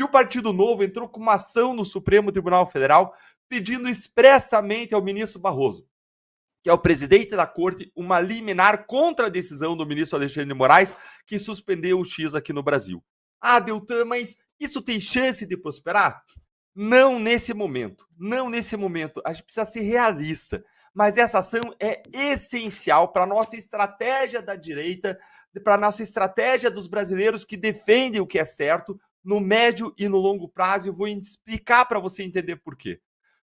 o Partido Novo entrou com uma ação no Supremo Tribunal Federal pedindo expressamente ao ministro Barroso, que é o presidente da corte, uma liminar contra a decisão do ministro Alexandre de Moraes, que suspendeu o X aqui no Brasil. Ah, Deltan, mas isso tem chance de prosperar? Não nesse momento, não nesse momento. A gente precisa ser realista. Mas essa ação é essencial para a nossa estratégia da direita, para a nossa estratégia dos brasileiros que defendem o que é certo no médio e no longo prazo. Eu vou explicar para você entender por quê.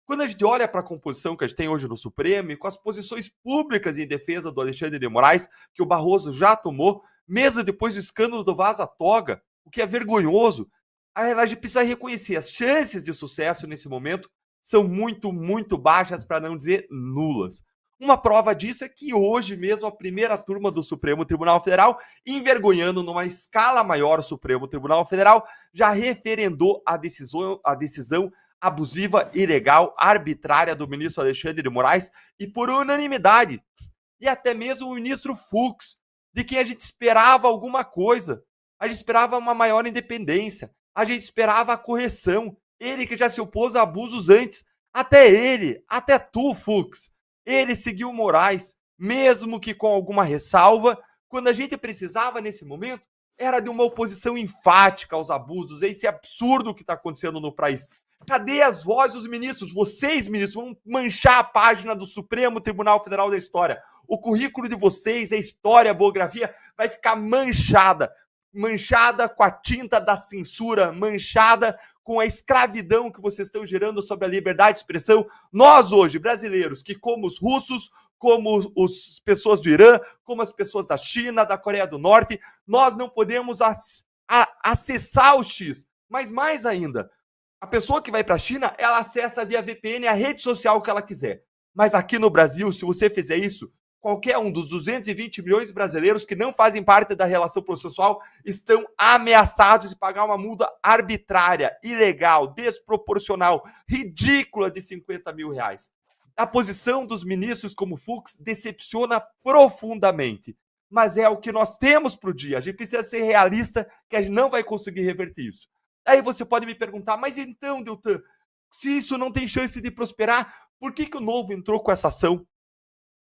Quando a gente olha para a composição que a gente tem hoje no Supremo e com as posições públicas em defesa do Alexandre de Moraes, que o Barroso já tomou, mesmo depois do escândalo do Vaza-Toga, o que é vergonhoso, a gente precisa reconhecer as chances de sucesso nesse momento são muito, muito baixas, para não dizer nulas. Uma prova disso é que hoje mesmo a primeira turma do Supremo Tribunal Federal, envergonhando numa escala maior o Supremo Tribunal Federal, já referendou a decisão abusiva, ilegal, arbitrária do ministro Alexandre de Moraes e por unanimidade. E até mesmo o ministro Fux, de quem a gente esperava alguma coisa. A gente esperava uma maior independência. A gente esperava a correção. Ele que já se opôs a abusos antes. Até ele, até tu, Fux. Ele seguiu Moraes, mesmo que com alguma ressalva, quando a gente precisava nesse momento, era de uma oposição enfática aos abusos. Esse absurdo que está acontecendo no país. Cadê as vozes dos ministros? Vocês, ministros, vão manchar a página do Supremo Tribunal Federal da história. O currículo de vocês, a história, a biografia, vai ficar manchada. Manchada com a tinta da censura, manchada com a escravidão que vocês estão gerando sobre a liberdade de expressão. Nós hoje, brasileiros, que como os russos, como as pessoas do Irã, como as pessoas da China, da Coreia do Norte, nós não podemos acessar o X. Mas mais ainda, a pessoa que vai para a China, ela acessa via VPN a rede social que ela quiser. Mas aqui no Brasil, se você fizer isso, qualquer um dos 220 milhões de brasileiros que não fazem parte da relação processual estão ameaçados de pagar uma multa arbitrária, ilegal, desproporcional, ridícula de 50 mil reais. A posição dos ministros como Fux decepciona profundamente. Mas é o que nós temos para o dia. A gente precisa ser realista que a gente não vai conseguir reverter isso. Aí você pode me perguntar, mas então, Deltan, se isso não tem chance de prosperar, por que o Novo entrou com essa ação?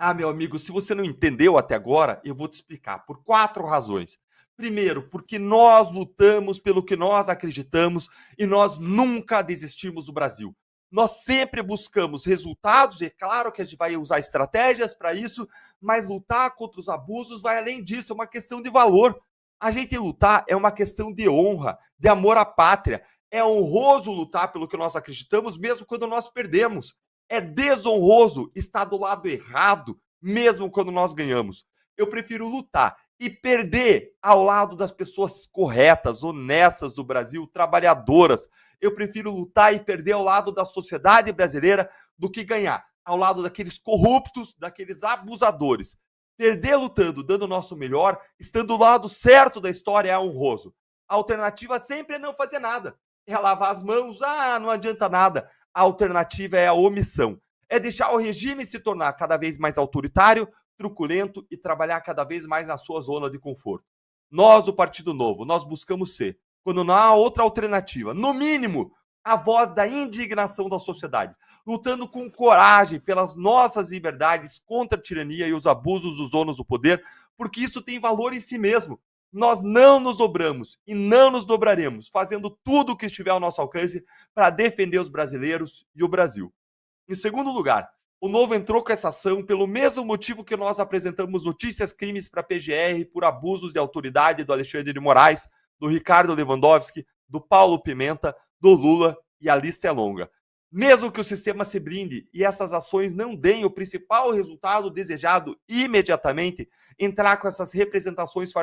Ah, meu amigo, se você não entendeu até agora, eu vou te explicar. Por 4 razões. Primeiro, porque nós lutamos pelo que nós acreditamos e nós nunca desistimos do Brasil. Nós sempre buscamos resultados, e é claro que a gente vai usar estratégias para isso, mas lutar contra os abusos vai além disso, é uma questão de valor. A gente lutar é uma questão de honra, de amor à pátria. É honroso lutar pelo que nós acreditamos, mesmo quando nós perdemos. É desonroso estar do lado errado, mesmo quando nós ganhamos. Eu prefiro lutar e perder ao lado das pessoas corretas, honestas do Brasil, trabalhadoras. Eu prefiro lutar e perder ao lado da sociedade brasileira do que ganhar ao lado daqueles corruptos, daqueles abusadores. Perder lutando, dando o nosso melhor, estando do lado certo da história é honroso. A alternativa sempre é não fazer nada. É lavar as mãos, não adianta nada. A alternativa é a omissão. É deixar o regime se tornar cada vez mais autoritário, truculento e trabalhar cada vez mais na sua zona de conforto. Nós, do Partido Novo, nós buscamos ser, quando não há outra alternativa, no mínimo, a voz da indignação da sociedade, lutando com coragem pelas nossas liberdades contra a tirania e os abusos dos donos do poder, porque isso tem valor em si mesmo. Nós não nos dobramos e não nos dobraremos, fazendo tudo o que estiver ao nosso alcance para defender os brasileiros e o Brasil. Em segundo lugar, o Novo entrou com essa ação pelo mesmo motivo que nós apresentamos notícias crimes para a PGR por abusos de autoridade do Alexandre de Moraes, do Ricardo Lewandowski, do Paulo Pimenta, do Lula, e a lista é longa. Mesmo que o sistema se blinde e essas ações não deem o principal resultado desejado imediatamente, entrar com essas representações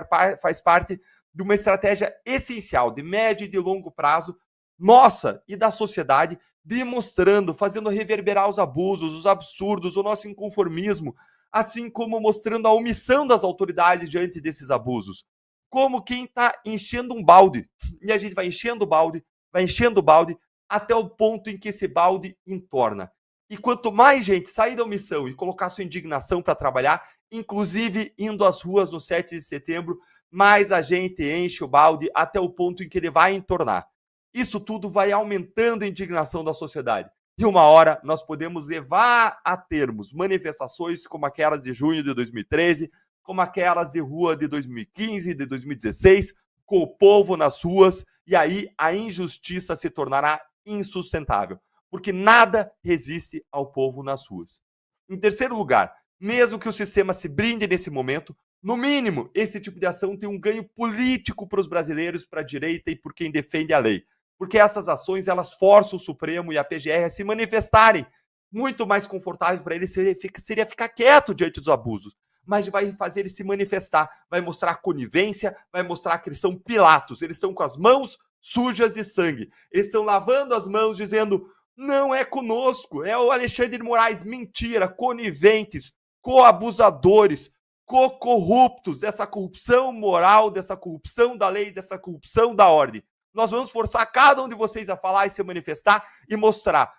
faz parte de uma estratégia essencial de médio e de longo prazo, nossa e da sociedade, demonstrando, fazendo reverberar os abusos, os absurdos, o nosso inconformismo, assim como mostrando a omissão das autoridades diante desses abusos. Como quem está enchendo um balde, e a gente vai enchendo o balde, até o ponto em que esse balde entorna. E quanto mais gente sair da omissão e colocar sua indignação para trabalhar, inclusive indo às ruas no 7 de setembro, mais a gente enche o balde até o ponto em que ele vai entornar. Isso tudo vai aumentando a indignação da sociedade. E uma hora nós podemos levar a termos manifestações como aquelas de junho de 2013, como aquelas de rua de 2015, de 2016, com o povo nas ruas, e aí a injustiça se tornará insustentável, porque nada resiste ao povo nas ruas. Em terceiro lugar, mesmo que o sistema se blinde nesse momento, no mínimo, esse tipo de ação tem um ganho político para os brasileiros, para a direita e por quem defende a lei. Porque essas ações, elas forçam o Supremo e a PGR a se manifestarem. Muito mais confortável para eles seria ficar quieto diante dos abusos. Mas vai fazer ele se manifestar, vai mostrar conivência, vai mostrar que eles são Pilatos, eles estão com as mãos sujas de sangue. Eles estão lavando as mãos dizendo, não é conosco, é o Alexandre de Moraes. Mentira, coniventes, coabusadores, co-corruptos, dessa corrupção moral, dessa corrupção da lei, dessa corrupção da ordem. Nós vamos forçar cada um de vocês a falar e se manifestar e mostrar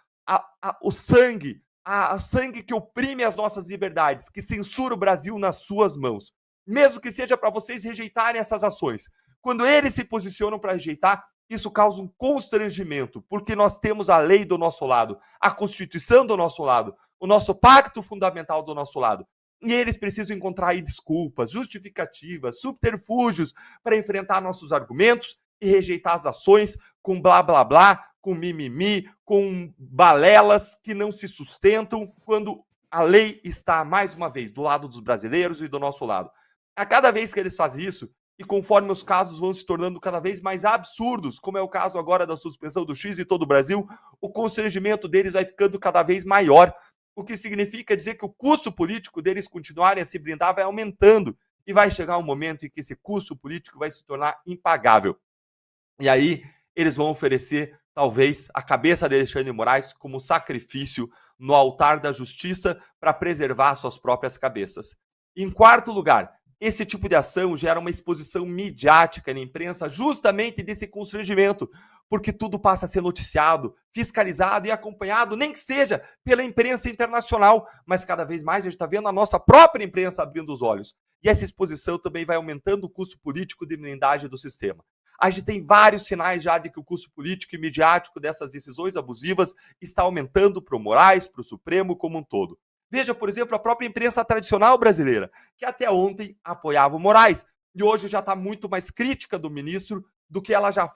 o sangue, a sangue que oprime as nossas liberdades, que censura o Brasil nas suas mãos. Mesmo que seja para vocês rejeitarem essas ações. Quando eles se posicionam para rejeitar, isso causa um constrangimento, porque nós temos a lei do nosso lado, a Constituição do nosso lado, o nosso pacto fundamental do nosso lado. E eles precisam encontrar aí desculpas, justificativas, subterfúgios para enfrentar nossos argumentos e rejeitar as ações com blá blá blá, com mimimi, com balelas que não se sustentam quando a lei está, mais uma vez, do lado dos brasileiros e do nosso lado. A cada vez que eles fazem isso, e conforme os casos vão se tornando cada vez mais absurdos, como é o caso agora da suspensão do X em todo o Brasil, o constrangimento deles vai ficando cada vez maior, o que significa dizer que o custo político deles continuarem a se blindar vai aumentando, e vai chegar um momento em que esse custo político vai se tornar impagável. E aí eles vão oferecer, talvez, a cabeça de Alexandre de Moraes como sacrifício no altar da justiça para preservar suas próprias cabeças. Em quarto lugar, esse tipo de ação gera uma exposição midiática na imprensa justamente desse constrangimento, porque tudo passa a ser noticiado, fiscalizado e acompanhado, nem que seja pela imprensa internacional, mas cada vez mais a gente está vendo a nossa própria imprensa abrindo os olhos. E essa exposição também vai aumentando o custo político de blindagem do sistema. A gente tem vários sinais já de que o custo político e midiático dessas decisões abusivas está aumentando para o Moraes, para o Supremo como um todo. Veja, por exemplo, a própria imprensa tradicional brasileira, que até ontem apoiava o Moraes, e hoje já está muito mais crítica do ministro do que ela já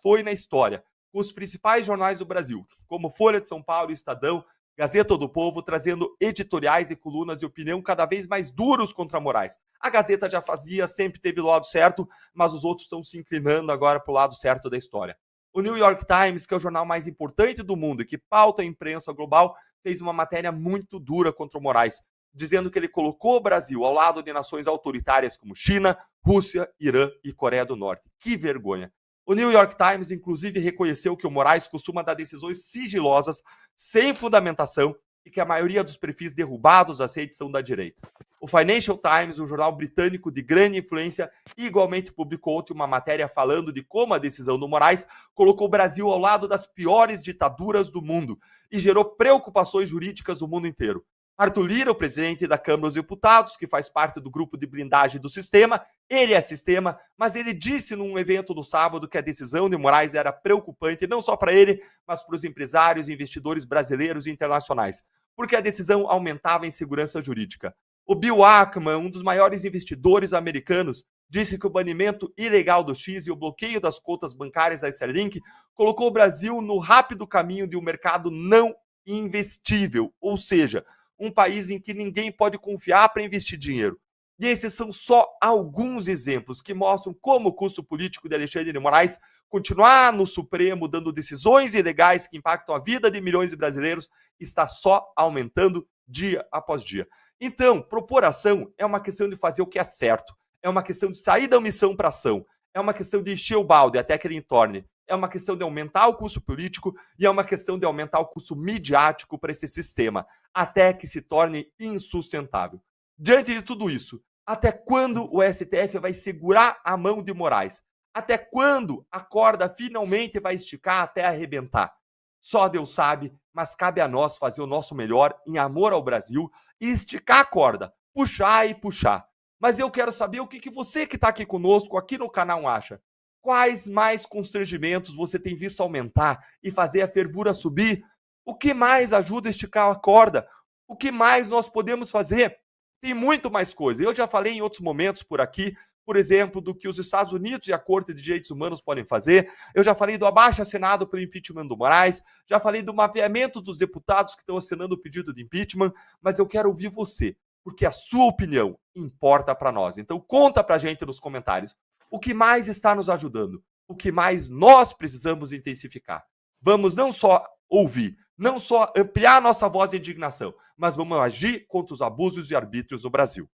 foi na história, com os principais jornais do Brasil, como Folha de São Paulo e Estadão, Gazeta do Povo, trazendo editoriais e colunas de opinião cada vez mais duros contra Moraes. A Gazeta já fazia, sempre teve o lado certo, mas os outros estão se inclinando agora para o lado certo da história. O New York Times, que é o jornal mais importante do mundo e que pauta a imprensa global, fez uma matéria muito dura contra o Moraes, dizendo que ele colocou o Brasil ao lado de nações autoritárias como China, Rússia, Irã e Coreia do Norte. Que vergonha! O New York Times, inclusive, reconheceu que o Moraes costuma dar decisões sigilosas, sem fundamentação, e que a maioria dos perfis derrubados das redes são da direita. O Financial Times, um jornal britânico de grande influência, igualmente publicou ontem uma matéria falando de como a decisão do Moraes colocou o Brasil ao lado das piores ditaduras do mundo e gerou preocupações jurídicas do mundo inteiro. Arthur Lira, o presidente da Câmara dos Deputados, que faz parte do grupo de blindagem do sistema, ele é sistema, mas ele disse num evento no sábado que a decisão de Moraes era preocupante não só para ele, mas para os empresários e investidores brasileiros e internacionais, porque a decisão aumentava a insegurança jurídica. O Bill Ackman, um dos maiores investidores americanos, disse que o banimento ilegal do X e o bloqueio das contas bancárias da Starlink colocou o Brasil no rápido caminho de um mercado não investível, ou seja, um país em que ninguém pode confiar para investir dinheiro. E esses são só alguns exemplos que mostram como o custo político de Alexandre de Moraes continuar no Supremo dando decisões ilegais que impactam a vida de milhões de brasileiros está só aumentando dia após dia. Então, propor ação é uma questão de fazer o que é certo, é uma questão de sair da omissão para ação, é uma questão de encher o balde até que ele entorne, é uma questão de aumentar o custo político e é uma questão de aumentar o custo midiático para esse sistema, até que se torne insustentável. Diante de tudo isso, até quando o STF vai segurar a mão de Moraes? Até quando a corda finalmente vai esticar até arrebentar? Só Deus sabe, mas cabe a nós fazer o nosso melhor em amor ao Brasil e esticar a corda, puxar e puxar. Mas eu quero saber o que você que está aqui conosco, aqui no canal, acha. Quais mais constrangimentos você tem visto aumentar e fazer a fervura subir? O que mais ajuda a esticar a corda? O que mais nós podemos fazer? Tem muito mais coisa. Eu já falei em outros momentos por aqui, por exemplo, do que os Estados Unidos e a Corte de Direitos Humanos podem fazer. Eu já falei do abaixo-assinado pelo impeachment do Moraes, já falei do mapeamento dos deputados que estão assinando o pedido de impeachment, mas eu quero ouvir você, porque a sua opinião importa para nós. Então conta para a gente nos comentários o que mais está nos ajudando, o que mais nós precisamos intensificar. Vamos não só ouvir, não só ampliar nossa voz de indignação, mas vamos agir contra os abusos e arbítrios no Brasil.